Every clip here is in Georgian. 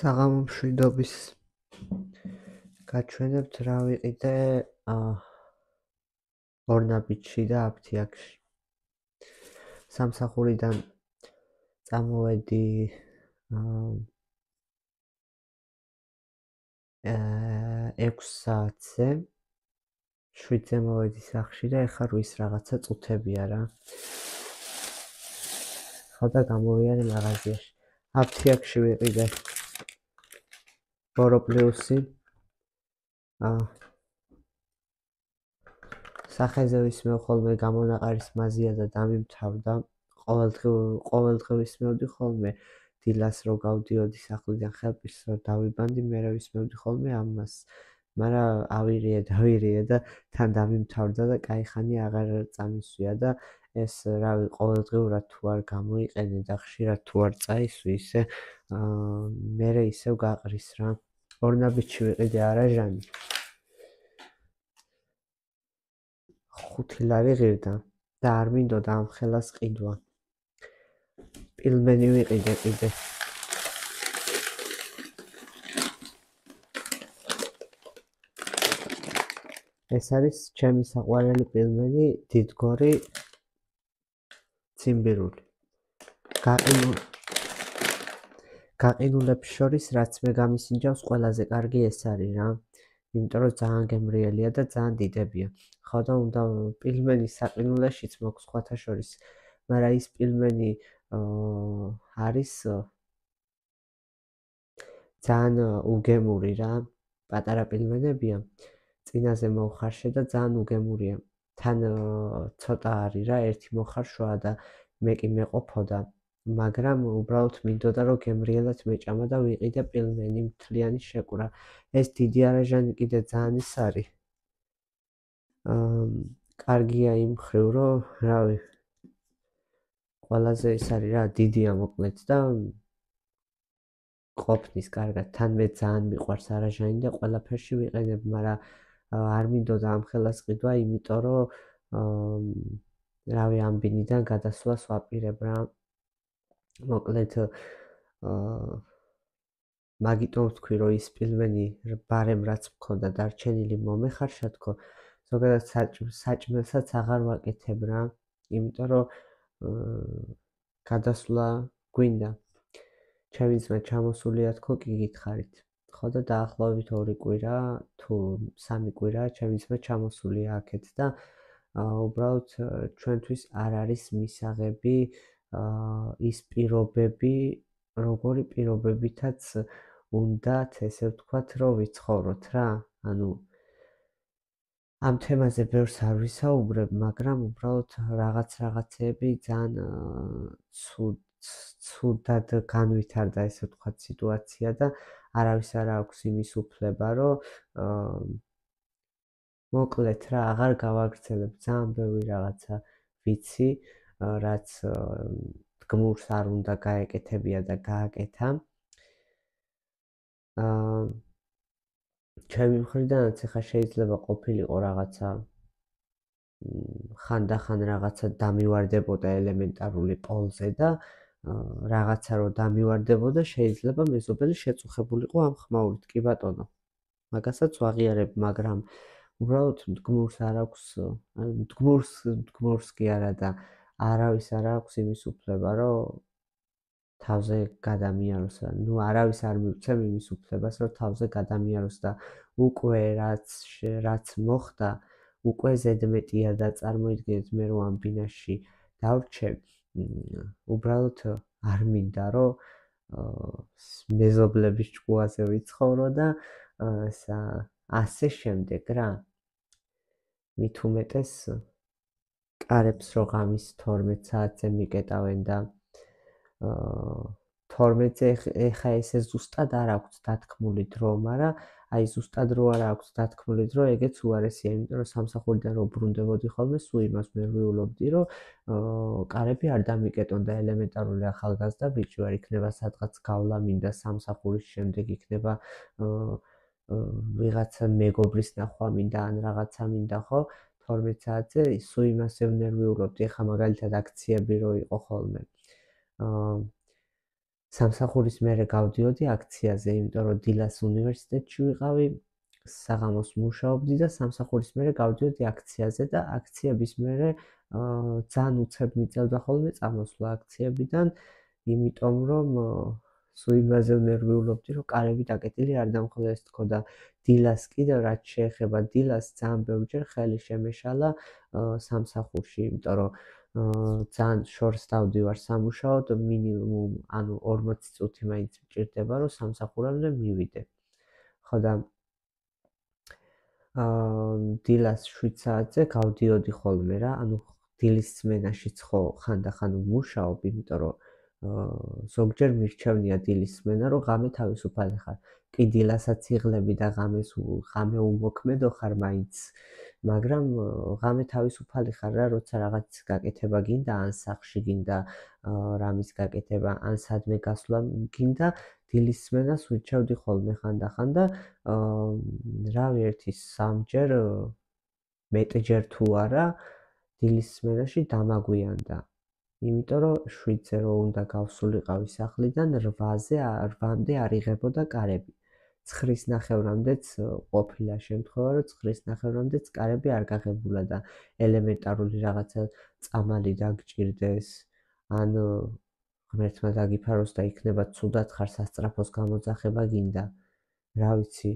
საღამო მშვიდობის გაჩვენებთ რა ვიყიდე ორნაბიჯში და აფთიაქში. სამსახურიდან წამოვედი 6 საათზე, 7-ზე მოვედი სახლში და ეხლა რვის რაღაცა წუთებია რა. ხოდა გამოვიარე მაღაზიაში. აფთიაქში ვიყიდე ბოროპლიუსი. სახეზე ვისმევ ხოლმე გამონაყარის მაზია და დამიმთავრდა. ყოველდღე ვისმევდი ხოლმე დილას რო გავდიოდი სახლიდან ხელფის რო დავიბანდი, მერე ვისმევდი ხოლმე ამას. მაგრამ ავირიე და თან დამიმთავრდა და კაი ხანი აღარ წამისვია და ეს რავი ყოველდღიურად თუ არ გამოიყენე და ხშირად თუ არ წაისვი ისე მერე ისევ გაყრის რა. ორნაბიჯში ვიყიდე არაჟანი. 5 ლარი ღირდა და არ მინდოდა ამ ხელას ყიდვა. პილმენი ვიყიდე კიდე. ეს არის ჩემი საყვარელი პილმენი, დიდგორი ციმბირული. გაყინულებს შორის რაც მე გამისინჯავს ყველაზე კარგი ეს არის რა. იმიტომ რომ ძალიან გემრიელია და ძალიან დიდებია. ხოდა უნდა პილმენი საყინულაშიც მოქვს სხვათა შორის, მაგრამ ის პილმენი არის ძალიან უგემური რა. პატარა პილმენებია, წინაზე მოხარშე და ძალიან უგემურია. თან ცოტა არის რა, ერთი მოხარშვა და მე კი მეყოფოდა, მაგრამ უბრალოდ მინდოდა რომ გემრიელად მეჭამა და ვიყიდე პილმენი მთლიანი შეკვრა. ეს დიდი არაჟანი კიდე ძალიან ის არის. კარგია იმ მხრივ რომ რავი ყველაზე ის არის რა, დიდია მოკლედ და ყოფნის კარგად. თან მე ძალიან მიყვარს არაჟანი და ყველაფერში ვიყენებ, მაგრამ არ მინდოდა ამ ხელას ყიდვა, იმიტომ რომ რავი ამ ბინიდან გადასვლას ვაპირებ რა. მოკლედ მაგიტომ ვთქვი რომ ის პილმენი ბარემ რაც მქონდა დარჩენილი მომეხარშა თქო, ზოგადად საჭმელსაც აღარ ვაკეთებ რა, იმიტომ რომ გადასვლა გვინდა. ჩემი ძმა ჩამოსულია თქო, კი გითხარით. ხოდა დაახლოებით 2 კვირა თუ 3 კვირა ჩემი ძმა ჩამოსულია აქეთ და უბრალოდ ჩვენთვის არ არის მისაღები ის პირობები, როგორი პირობებითაც უნდათ, ესე ვთქვათ, რომ ვიცხოვროთ რა. ანუ ამ თემაზე ბევრს არ ვისაუბრებ, მაგრამ უბრალოდ რაღაცეები ძალიან ცუდად განვითარდა, ესე ვთქვათ, სიტუაცია და არავის არ აქვს იმის უფლება, რომ მოკლედ რა, აღარ გავაგრძელებ, ძალიან ბევრი რაღაცა ვიცი, რაც გმურს არ უნდა გაეკეთებია და გააკეთა. ჩემი მხრიდანაც ახლა შეიძლება ყოფილიყო რაღაცა ხანდახან რაღაცა დამივარდებოდა ელემენტარული პოლზე და რაღაცა რო დამივარდებოდა, შეიძლება მეზობელი შეწუხებულიყო ამ ხმაურით, კი ბატონო. მაგასაც ვაღიარებ, მაგრამ უბრალოდ გმურს არ აქვს, გმურს კი არა და არავის არ აქვს იმის უფლება, რომ თავზე გადამიაროს. ნუ არავის არ მივცემ იმის უფლებას, რომ თავზე გადამიაროს და უკვე რაც მოხდა, უკვე ზედმეტია და წარმოიდგინეთ მე რომ ამ ბინაში დავრჩე, უბრალოდ არ მინდა რომ მეზობლების ჭკუაზე ვიცხოვრო და ასე შემდეგ რა. მით უმეტეს კარებს რო ღამის 12 საათზე მიკეტავენ და 12-ზე ეხა ესე ზუსტად არ აქვს დათქმული დრო, მაგრამ აი ზუსტად რო არ აქვს დათქმული დრო, ეგეც უარესია, იმიტომ რომ სამსახურიდან რო ბრუნდებოდი ხოლმე, სულ იმას მერვიულობდი, რომ კარები არ დამიკეტონ და ელემენტარული ახალგაზრდა ბიჭი ვარ, იქნება სადღაც გავლა მინდა სამსახურის შემდეგ, იქნება ვიღაცა მეგობრის ნახვა მინდა ან რაღაცა მინდა, ხო? 12 საათზე სულ იმასე ვნერვიულობდი, ეხა მაგალითად აქციები რო იყო ხოლმე. სამსახურის მერე გავდიოდი აქციაზე, იმიტომ რომ დილას უნივერსიტეტში ვიყავი, საღამოს მუშაობდი და სამსახურის მერე გავდიოდი აქციაზე და აქციების მერე ძალიან უცებ მიწევდა ხოლმე წამოსვლა აქციებიდან, იმიტომ რომ სულ იმაზე ნერვიულობდი, რომ კარები დაკეტილი არ დამხოდა, ეს თქო და დილას კიდევ რაც შეეხება დილას ძალიან ბევრჯერ ხელი შემეშალა სამსახურში, იმიტომ რომ ძალიან შორს დავდივარ სამუშაოდ, მინიმუმ ანუ 40 წუთი მაინც მჭირდება, რომ სამსახურამდე მივიდე. ხო და დილას 7 საათზე გავდიოდი ხოლმე რა, ანუ დილის სმენაშიც ხო ხანდახან ვმუშაობ, იმიტომ რომ ზოგჯერ მირჩევნია დილის სმენა, რომ ღამე თავისუფალი ხარ. კი დილასაც იღლები და ღამე უმოქმედო ხარ მაინც, მაგრამ ღამე თავისუფალი ხარ რა, როცა რაღაც გაკეთება გინდა, ან სახლში გინდა რამის გაკეთება, ან სადმე გასვლა გინდა, დილის სმენას ვირჩევდი ხოლმე ხანდახან და რავი, ერთი 3ჯერ, მეტჯერ თუ არა, დილის სმენაში დამაგვიანდა. იმიტომ რომ 7-ზე რო უნდა გავსულიყავი სახლიდან, 8-მდე არ იღებოდა კარები. 9:30-მდეც ყოფილა შემთხვევა, რომ 9:30-მდეც კარები არ გაღებულა და ელემენტარული რაღაცა წამალი დაგჭირდეს, ან ღმერთმა დაგიფაროს და იქნება ცუდად ხარ, სასწრაფოს გამოძახება გინდა. რა ვიცი,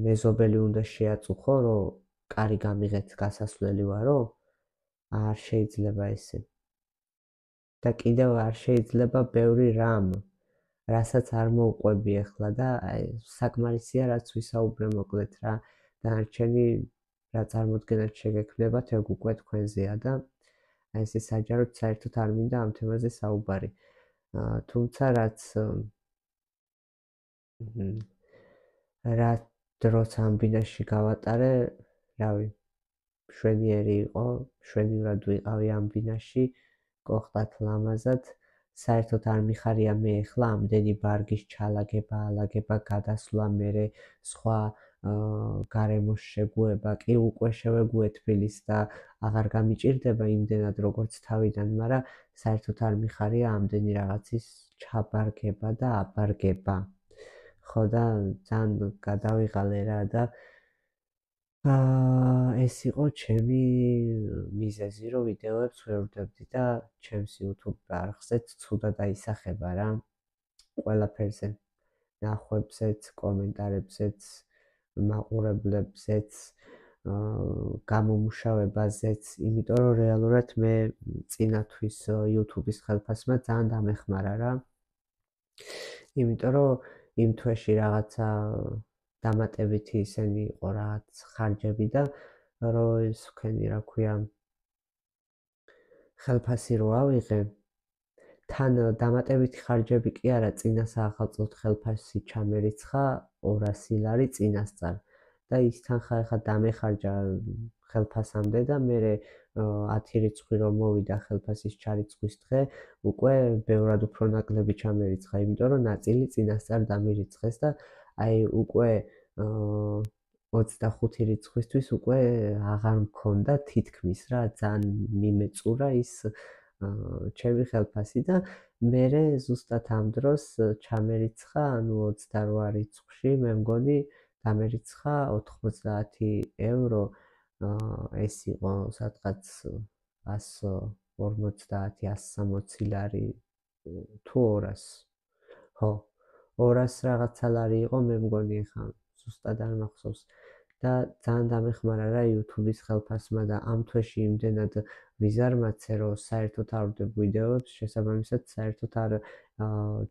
მეზობელი უნდა შეაწუხო, რომ კარი გამიღეთ გასასვლელი ვარო? არ შეიძლება ესე. და კიდევ არ შეიძლება ბევრი რამ, რასაც არ მოვყვები ახლა და საკმარისია რაც ვისაუბრე მოკლედ რა. დანარჩენი რა წარმოდგენად შეგექმნებათ, ეგ უკვე თქვენზეა და ესე საჯაროდ საერთოდ არ მინდა ამ თემაზე საუბარი. თუმცა რაც დროც ამ ბინაში გავატარე, რავი, მშვენიერი იყო, მშვენივრად ვიყავი ამ ბინაში, კოხტათ ლამაზად, საერთოდ არ მიხარია მე ახლა ამდენი ბარგის ჩალაგება, ალაგება, გადასვლა, მერე სხვა გარემოს შეგუება, კი უკვე შევეგუე თბილისს და აღარ გამიჭირდება იმდენად როგორც თავიდან, მაგრამ საერთოდ არ მიხარია ამდენი რაღაცის ჩაბარგება და აბარგება. ხო და ძალიან გადავიღალე რა და ეს იყო ჩემი მიზეზი, რომ ვიდეოებს ვერ ვდებდი და ჩემს YouTube არხზეც ცუდად აისახება რა. ყველაფერზე, ნახვებზეც, კომენტარებზეც, მაყურებლებზეც, გამომუშავებაზეც, იმიტომ რომ რეალურად მე წინათვის YouTube-ის ხელფასმა ძალიან დამეხმარა რა. იმიტომ რომ იმ თვეში რაღაცა დამატებითი ისენი იყო რაღაც ხარჯები და რომ ეს ვქენი რა ქვია ხელფასი რო ავიღე, თან დამატებითი ხარჯები კი არა, წინა საახალწლოდ ხელფასი ჩამერიცხა 200 ლარი წინასწარ და ის თანხა ახლა დამეხარჯა ხელფასამდე და მე 10 რიცხვი რომ მოვიდა ხელფასის ჩარიცხვის დღე, უკვე ბევრად უფრო ნაკლები ჩამერიცხა, იმიტომ რომ ნაწილი წინასწარ დამირიცხეს და აი უკვე 25 რიცხვისთვის უკვე აღარ მქონდა თითქმის რა, ძალიან მიმეწურა ის ჩემი ხელფასი და მერე ზუსტად ამ დროს ჩამერიცხა, ანუ 28 რიცხვში მე მგონი დამერიცხა 90 ევრო, ეს იყო სადღაც 150-160 ლარი თუ 200. ხო, 200 რაღაცა ლარი იყო, მე მგონი ხა ზუსტად არ მახსოვს და ძალიან დამეხმარა რა YouTube-ის ხელფასმა და ამ თვეში იმდენად ვიზარმაცე, რომ საერთოდ არ ვდებ ვიდეოებს, შესაბამისად საერთოდ არ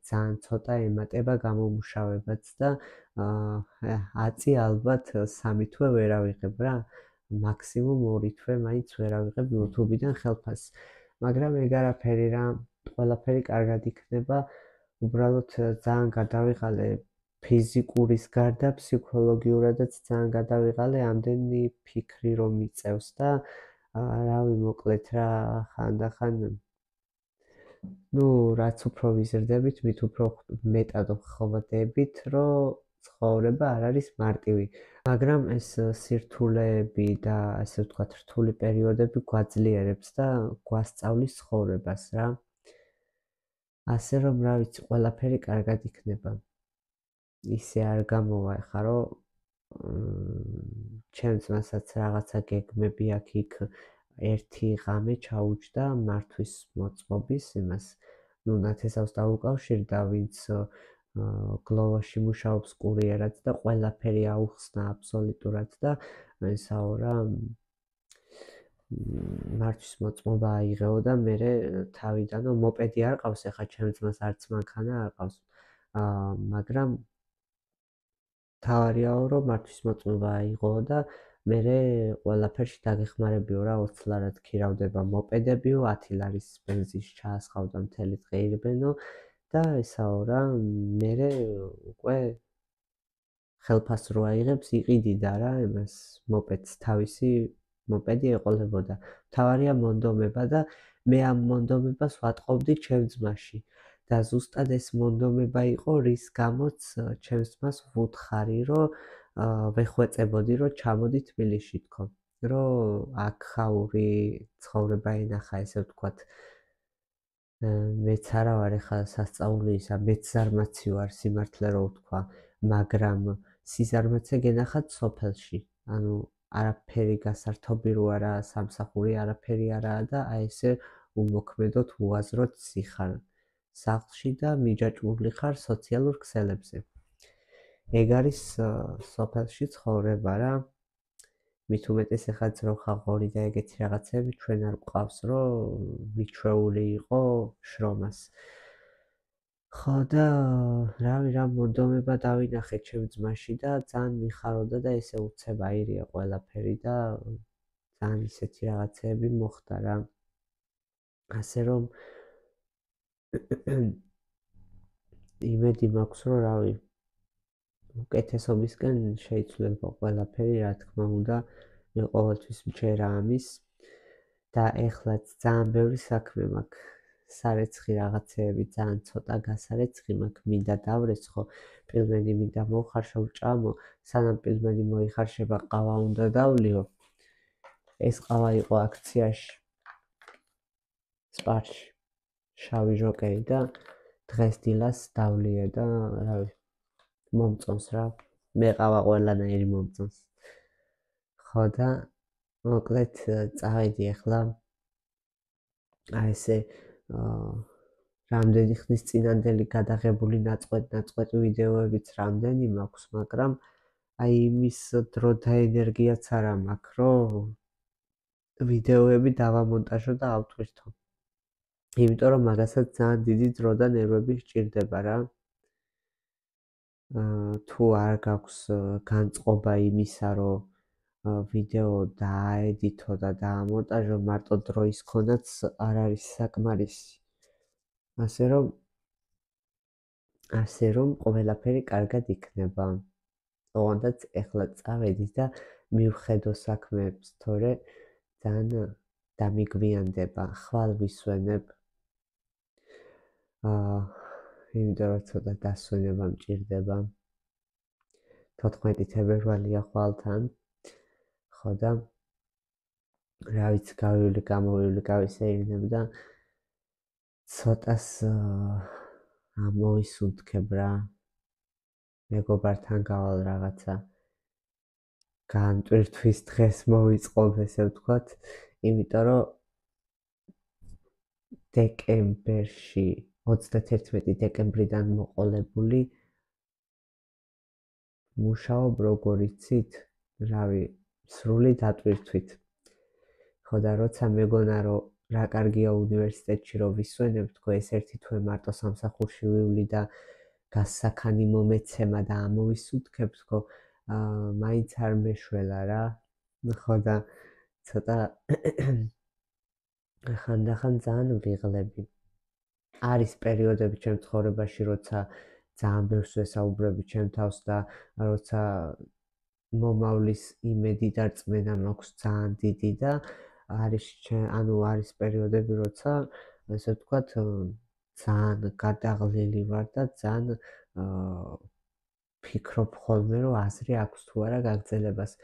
ძალიან ცოტა ემატება გამომუშავებაც და აწი ალბათ 3 თვე ვერ ავიღებ რა, მაქსიმუმ 2 თვე მაინც ვერ ავიღებ YouTube-დან ხელფასს. მაგრამ ეგ არაფერი რა, ყველაფერი კარგად იქნება, უბრალოდ ძალიან გადავიღალე ფიზიკურის გარდა ფსიქოლოგიურადაც ძალიან გადავიღალე ამდენი ფიქრი რომ მიწევს და რავი მოკლედ რა ხანდახან რაც უფრო ვიზრდებით, მით უფრო მეტად ხვდებით, რომ ცხოვრება არ არის მარტივი, მაგრამ ეს სირთულეები და ასე ვთქვათ, რთული პერიოდები გვაძლიერებს და გვასწავლის ცხოვრებას რა. ასე რომ რა ვიცი, ყველაფერი კარგად იქნება. ისე არ გამოვა ეხლა, რომ ჩემს მასაც რაღაცა გეგმები აქ იქ ერთი ღამე ჩაუჯდა მართვის მოწყობის იმას. ნუ ნათესავს დაუკავშირდა, ვინც გლოვაში მუშაობს კურიერად და ყველაფერი აუხსნა აბსოლუტურად და ესაო რა მართვის მოწყობა აიღეო და მე თავიდანო მოპედი არ ყავს, ეხლა ჩემს ძმას არც მანქანა არ ყავს. მაგრამ თავარიაო რომ მართვის მოწყობა აიღო და მე ყველაფერში დაგეხმარებიო რა 20 ლარად ქირავდება მოპედებიო 10 ლარის ბენზინს ჩაასხავდა მთელი დღე ირბენო და ესაო რა მე უკვე ხელფასრო აიღებს იყიდიდა რა იმას მოპედს თავისი მოპედი ეყოლებოდა თავარია მონდომება და მე ამ მონდომებას ვატყობდი ჩემ ძმაში და ზუსტად ეს მონდომება იყო რის გამოც ჩემს ძმას ვუთხარი რომ ვეხვეწებოდი რომ ჩამოდი თბილისში თქო რომ აქ ხაური ცხოვრება ენახა ესე ვთქვათ მეც არა ვარ ეხლა სასწაული ისა მეც ზარმაცი ვარ სიმართლე რო ვთქვა მაგრამ სიზარმაცე გენახათ სოფელში ანუ არაფერი გასართობი რო არა სამსახური არაფერი არაა და აი ესე უმოქმედოდ უაზროდ სიხარ სახლში და მიჯაჭვული ხარ სოციალურ ქსელებზე ეგ არის სოფელში ცხოვრება რა მით უმეტეს ეხლა ძროხაღორი და ეგეთი რაღაცები ჩვენ არ გვყავს რომ მიჩვეული იყო შრომას ხო და რავი რა მონდომება დავინახე ჩემ ძმაში და ძალიან მიხაროდა და ესე უცებ აირია ყველაფერი და ძალიან ისეთი რაღაცები მოხდა რა ასე რომ იმედი მაქვს რომ რავი უკეთესობისკენ შეიძლება ყველაფერი რა თქმა უნდა მე ყოველთვის მჯერა ამის და ეხლაც ძალიან ბევრი საქმე მაქვს სარეცხი რაღაცეები ძალიან ცოტა გასარეცხი მაქვს მინდა დავრეცხო პილმენი მინდა მოხარშო ჭამო სანამ პილმენი მოიხარშება ყავა უნდა დავლიო ეს ყავა იყო აქციაში სპარში შავი ჟოკერი და დღეს დილას დავლიე და რავი მომწონს რა მე ყავა ყველანაირი მომწონს ხო და მოკლედ წავედი ახლა აი ესე რამდენი ხნის წინანდელი გადაღებული ნაწყვეტ ვიდეოებიც რამდენი მაქვს მაგრამ აი იმის დრო და ენერგიაც არა მაქვს რომ ვიდეოები დავამონტაჟო და ავტვირთო იმიტომ რომ მაგასაც ძალიან დიდი დრო და ნერვები სჭირდება რა თუ არ გაქვს განწყობა იმისა რომ ვიდეო დააედიტო და დაამონტაჟო მარტო დროის ხონაც არ არის საკმარისი ასე რომ ყველაფერი კარგად იქნება ოღონდაც ეხლა წავედი და მივხედო საქმეებს თორე ძალიან დამიგვიანდება ხვალ ვისვენებ იმიტომ რომ ცოტა დასვენება მჭირდება 14 თებერვალია ხვალთან ხო და რა ვიცი გავივლი გამოვივლი გავისეირნებ და ცოტას ამოვისუნთქებ რა მეგობართან გავალ რაღაცა განტვირთვის დღეს მოვიწყობ ესე ვთქვათ იმიტომ რომ დეკემბერში 31 დეკემბრიდან მოყოლებული მუშაობ როგორ იცით რავი სრული დატვირთვით ხო და როცა მეგონა რომ რა კარგია უნივერსიტეტში რომ ვისვენებ თქო ეს ერთი თვე მარტო სამსახურში ვივლი და გასაქანი მომეცემა და ამოვისუნთქებ თქო მაინც არ მეშველა რა ხო და ცოტა ხანდახან ძალიან ვიღლები არის პერიოდები ჩემ ცხოვრებაში როცა ძალიან ბევრს ვესაუბრები ჩემ თავს და როცა მომავლის იმედი და რწმენა მაქვს ძალიან დიდი და არის პერიოდები როცა ესე ვთქვათ ძალიან გადაღლილი ვარ და ძალიან ფიქრობ ხოლმე რომ აზრი აქვს თუ არა გაგრძელებას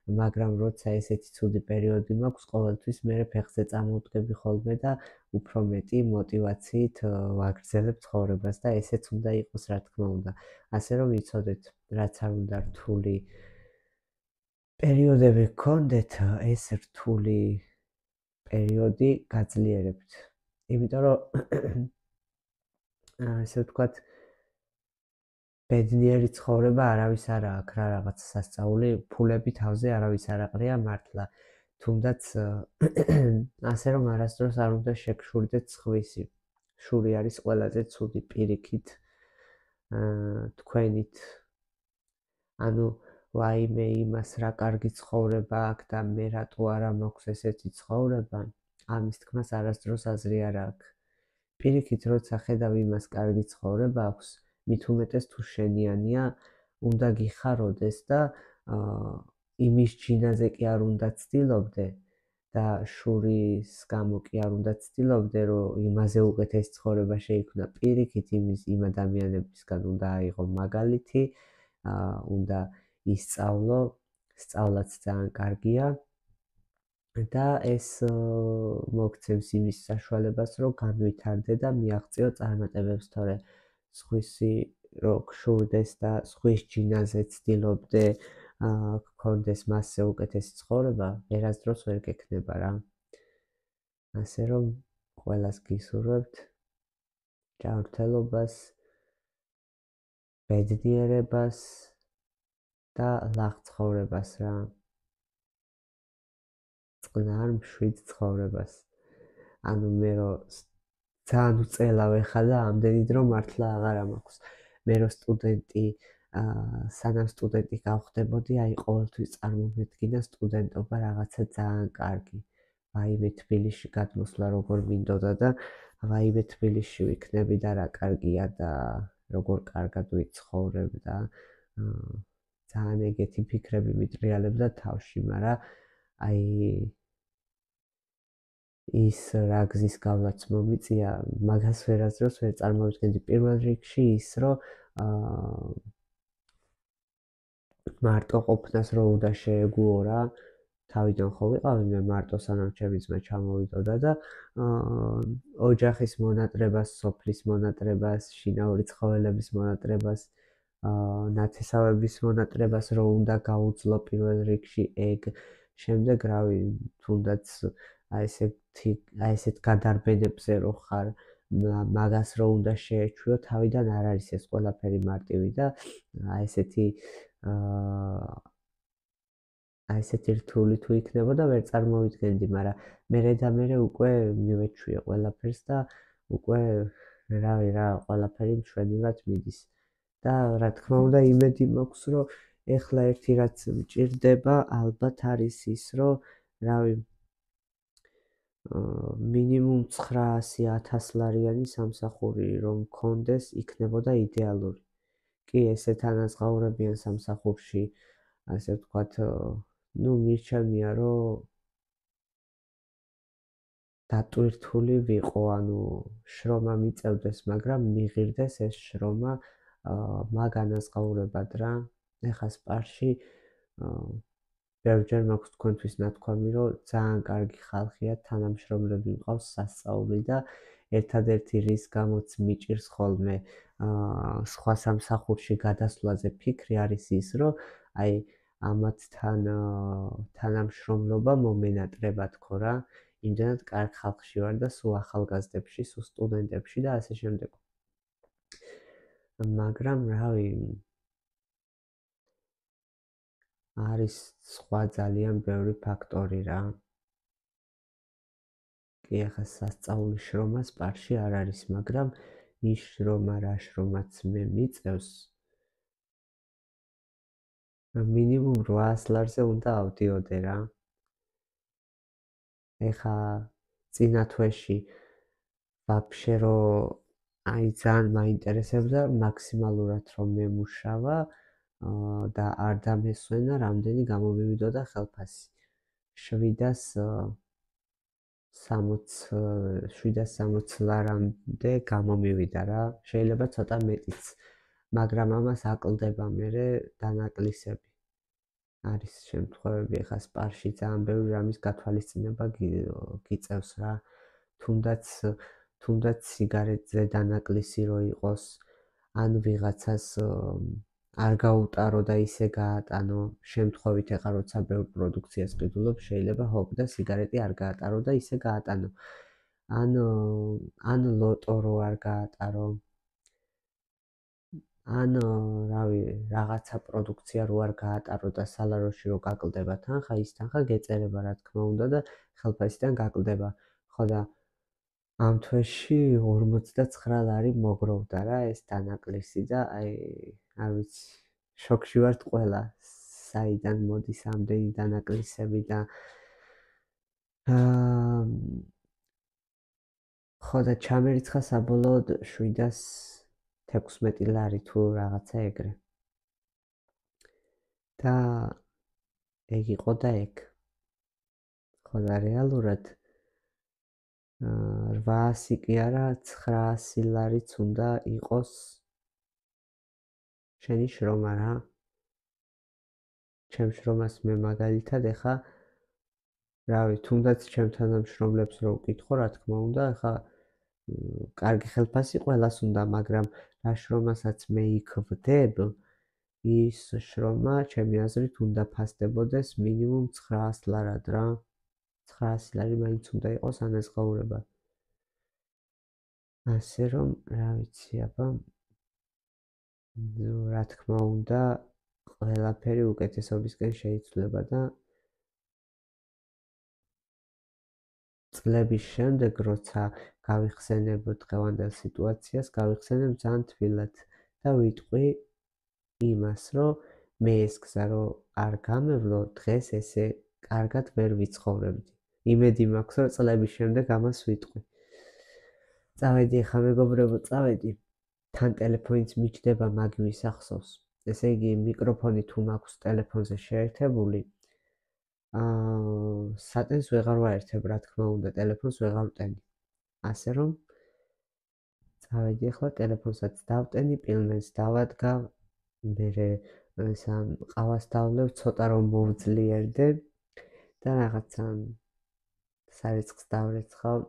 მაგრამ როცა ესეთი ცუდი პერიოდი მაქვს, ყოველთვის მე ფეხზე წამოვდგები ხოლმე და უფრო მეტი мотивაციით ვაგრძელებ ცხოვრებას და ესეც უნდა იყოს, რა თქმა უნდა. ასე რომ იცოდეთ, რაც არ უნდა რთული პერიოდები გქონდეთ, ეს რთული პერიოდი გაძლიერებთ. იმიტომ რომ ასე ვთქვათ, ბედნიერი ცხოვრება არავის არ აქვს რა რაღაც სასწაული, ფულები თავზე არავის არ აყრია მართლა. თუნდაც ასე რომ არასდროს არ უნდა შეგშურდეთ სხვისი. შური არის ყველაზე ცუდი პირიქით თქვენით. ანუ ვაიმე იმას რა კარგი ცხოვრება აქვს და მე რატო არა მაქვს ესეთი ცხოვრება, ამის თქმას არასდროს აზრი არ აქვს. პირიქით როცა ხედავ იმას კარგი ცხოვრება აქვს, მით უმეტეს თუ შენიანია, უნდა გიხაროდეს და იმის ჯინაზე კი არ უნდა ცდილობდე და შურის გამო კი არ უნდა ცდილობდე, რომ იმაზე უკეთესი ცხოვრება შეიქმნა. პირიქით იმ ადამიანებისგან უნდა აიღო მაგალითი, უნდა ისწავლო, სწავლაც ძალიან კარგია და ეს მოგცემს იმის საშუალებას, რომ განვითარდე და მიაღწიო წარმატებებს, თორე სხვისი რო გშურდეს და სხვის ჯინაზე ცდილობდე, გქონდეს მასზე უკეთესი ცხოვრება, ვერასდროს ვერ გექნება რა. ასე რომ ყველას გისურვებთ ჯანმრთელობას, ბედნიერებას და ლაღ ცხოვრებას რა. წყნარ მშვიდ ცხოვრებას. ანუ მე რომ ძალიან უწელავ ეხლა და ამდენი დრო მართლა აღარა მაქვს. მე რომ სტუდენტი, სანამ სტუდენტი გავხდებოდი, აი ყოველთვის წარმომედგინა სტუდენტობა რაღაცა ძალიან კარგი. ვაიმე თბილისში გადმოსვლა როგორ მინდოდა და ვაიმე თბილისში ვიქნები და რა კარგია და როგორ კარგად ვიცხოვრებ და ძალიან ეგეთი ფიქრები მიტრიალებდა თავში, მაგრამ აი ის რა გზის გავლაც მომიწია, მაგას ვერასდროს ვერ წარმოვიდგენდი. პირველ რიგში ის, რომ მარტო ყოფნას რო უნდა შეეგუო რა, თავიდან ხო ვიყავი მე მარტო, სანამ ჩემი ძმა ჩამოვიდოდა და ოჯახის მონატრებას, სოფლის მონატრებას, შინაური ცხოველების მონატრებას, ნათესავების მონატრებას რო უნდა გაუძლო პირველ რიგში ეგ, შემდეგ რავი, თუნდაც აი ესეთ გადარბენებზე რო ხარ, მაგას რო უნდა შეეჩვიო, თავიდან არ არის ეს ყველაფერი მარტივი და აი ესეთი რთული თუ იქნებოდა, ვერ წარმოვიდგენდი, მაგრამ მერე და მერე უკვე მივეჩვიე ყველაფერს და უკვე რავი რა, ყველაფერი მშვენივრად მიდის. და რა თქმა უნდა, იმედი მაქვს, რომ ეხლა ერთი რაც მჭირდება, ალბათ არის ის, რომ რავი, მინიმუმ 900.000 ლარიანი სამსახური რომ მქონდეს, იქნებოდა იდეალური. კი, ესეთ ანაზღაურებიან სამსახურში, ასე ვთქვათ, მირჩენია, რომ დატვირთული ვიყო, ანუ შრომა მიწევდეს, მაგრამ მიღირდეს ეს შრომა მაგ ანაზღაურებად რა. ეხლა სპარში ბევრჯერ მაქვს თქვენთვის ნათქვამი, რომ ძალიან კარგი ხალხია, თანამშრომლები მყავს სასწაული და ერთადერთი რის გამოც მიჭირს ხოლმე სხვა სამსახურში გადასვლაზე ფიქრი არის ის, რომ აი ამათთან თანამშრომლობა მომენატრება თქო რა. იმდენად კარგ ხალხში ვარ და სულ ახალგაზრდებში, სულ სტუდენტებში და ასე შემდეგ. მაგრამ რავი, არის სხვა ძალიან ბევრი ფაქტორი რა. კი, ახლა სასწაულის შრომა სპარში არ არის, მაგრამ ის შრომა, რა შრომაც მე მიწევს, მინიმუმ 800 ლარზე უნდა ავდიოდე რა. ეხლა წინა თვეში ვაფშე რომ აი ძალიან მაინტერესებდა მაქსიმალურად რომ მემუშავა და არ დამესვენა, რამდენი გამომივიდოდა ხელფასი. 760 ლარამდე გამომივიდა რა. შეიძლება ცოტა მეტიც, მაგრამ ამას აკლდება მერე დანაკლისები. არის შემთხვევები, ეხლა სპარში ძალიან ბევრი რამის გათვალისწინება გიწევს რა. თუნდაც სიგარეტზე დანაკლისი რო იყოს, ან ვიღაცას არ გაუტარო და ისე გაატანო, შემთხვევით ეხლა როცა ბევრ პროდუქციას ყიდულობ, შეიძლება ჰოპ და სიგარეტი არ გაატარო და ისე გაატანო. ან ლოტო რო არ გაატარო, ან რავი, რაღაცა პროდუქცია რო არ გაატარო და სალაროში რო გაკლდება თანხა, ის თანხა გეწერება რა თქმა უნდა და ხელფასიდან გაკლდება. ხო და ამ თვეში 59 ლარი მოგროვდა რა ეს დანაკლისი და აი, არ ვიცი, შოკში ვართ ყველა. საიდან მოდის ამდენი დანაკლისები და ხო და ჩამერიცხა საბოლოოდ 716 ლარი თუ რაღაცა ეგრე. და ეგ იყო და ეგ. ხო და რეალურად 800 კი არა 900 ლარიც უნდა იყოს შენი შრომა რა. ჩემ შრომას მე მაგალითად ეხა რავი, თუნდაც ჩემ თანამშრომლებს რო ვკითხო, რა თქმა უნდა, ეხა კარგი ხელფასი ყველას უნდა, მაგრამ რა შრომასაც მე იქ ვდებ, ის შრომა ჩემი აზრით უნდა ფასდებოდეს მინიმუმ 900 ლარად რა. 900 ლარი მაინც უნდა იყოს ანაზღაურება. ასე რომ, რა ვიცი, აბა რა თქმა უნდა, ყველაფერი უკეთესობისკენ შეიცვლება და წლების შემდეგ, როცა გავიხსენებ დღევანდელ სიტუაციას, გავიხსენებ ძალიან თბილად და ვიტყვი იმას, რომ მე ეს გზა რო არ გამევლო, დღეს ესე კარგად ვერ ვიცხოვრებდი. იმედი მაქვს, რომ წლების შემდეგ ამას ვიტყვი. წავედი ახლა მეგობრებო, წავედი. თან ტელეფონიც მიჯდება, მაგ ვისახსოვს. ესე იგი, მიკროფონი თუ მაქვს ტელეფონზე შეერთებული, სატენს ვეღარ ვაერთებ, რა თქმა უნდა, ტელეფონს ვეღარ ვტენი. ასე რომ წავედი ახლა ტელეფონსაც დავტენი, პილმენს დავადგავ, მერე ყავას დავლევ, ცოტა რომ მოვძლიერდე და რაღაცა სარიცხს დავრეცხავ,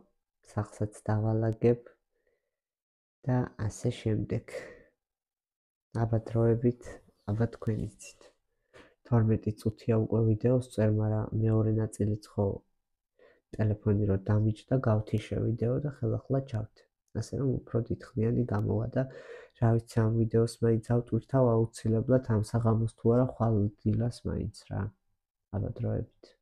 სახლსაც დავალაგებ და ასე შემდეგ. აბა დროებით, აბა თქვენ იცით. 12 წუთია უკვე ვიდეოს წერ, მაგრამ მეორე ნაწილიც ხო ტელეფონი რო დამიჯდა, გავთიშე ვიდეო და ხელახლა ჩავთე. ასე რომ უფრო დიდხნიანი გამოვა და რა ვიცი, ამ ვიდეოს მაინც ავტვირთავ აუცილებლად ამ საღამოს თუ არა ხვალ დილას მაინც რა. აბა დროებით.